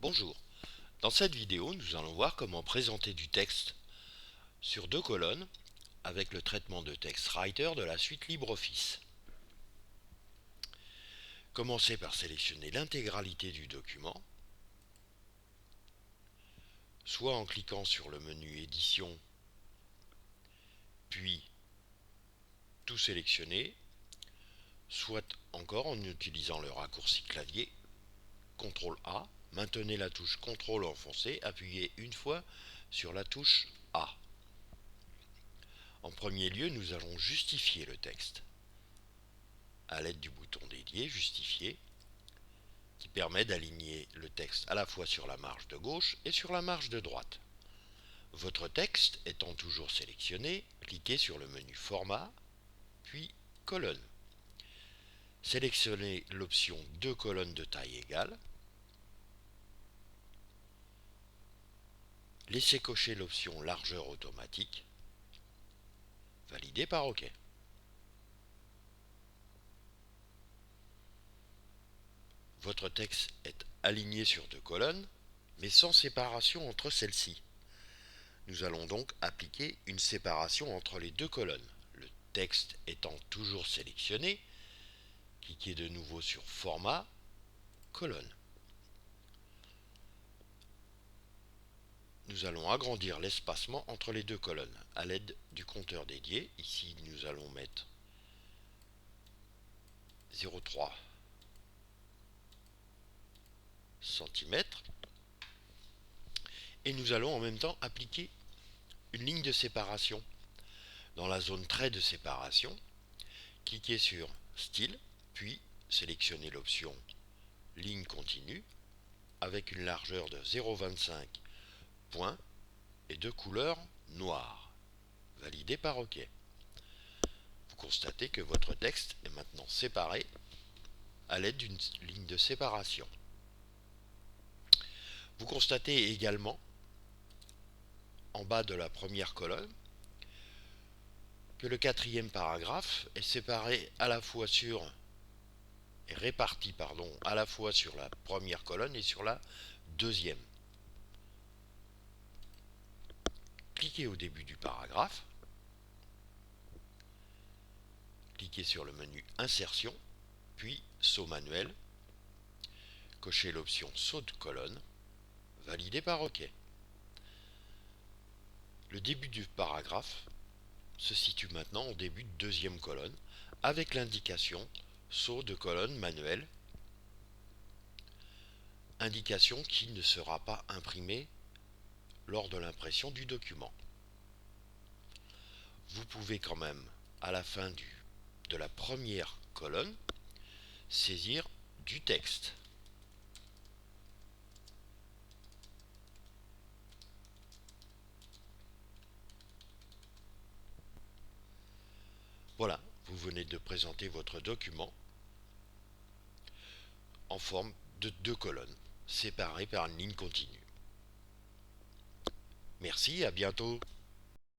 Bonjour, dans cette vidéo nous allons voir comment présenter du texte sur deux colonnes avec le traitement de texte Writer de la suite LibreOffice. Commencez par sélectionner l'intégralité du document, soit en cliquant sur le menu Édition, puis Tout sélectionner, soit encore en utilisant le raccourci clavier CTRL A. Maintenez la touche CTRL enfoncée, appuyez une fois sur la touche A. En premier lieu, nous allons justifier le texte à l'aide du bouton dédié Justifier, qui permet d'aligner le texte à la fois sur la marge de gauche et sur la marge de droite. Votre texte étant toujours sélectionné, cliquez sur le menu Format, puis Colonne. Sélectionnez l'option 2 colonnes de taille égale. Laissez cocher l'option Largeur automatique. Validez par OK. Votre texte est aligné sur deux colonnes, mais sans séparation entre celles-ci. Nous allons donc appliquer une séparation entre les deux colonnes. Le texte étant toujours sélectionné, cliquez de nouveau sur Format, Colonne. Nous allons agrandir l'espacement entre les deux colonnes à l'aide du compteur dédié. Ici, nous allons mettre 0,3 cm. Et nous allons en même temps appliquer une ligne de séparation. Dans la zone trait de séparation, cliquez sur Style, puis sélectionnez l'option Ligne continue avec une largeur de 0,25 points et de couleur noire. Validez par OK. Vous constatez que votre texte est maintenant séparé à l'aide d'une ligne de séparation. Vous constatez également en bas de la première colonne que le quatrième paragraphe est séparé à la fois réparti à la fois sur la première colonne et sur la deuxième. Cliquez au début du paragraphe, cliquez sur le menu Insertion, puis Saut manuel, cochez l'option Saut de colonne, validez par OK. Le début du paragraphe se situe maintenant au début de deuxième colonne avec l'indication Saut de colonne manuel, indication qui ne sera pas imprimée lors de l'impression du document. Vous pouvez quand même, à la fin de la première colonne, saisir du texte. Voilà, vous venez de présenter votre document en forme de deux colonnes, séparées par une ligne continue. Merci, à bientôt.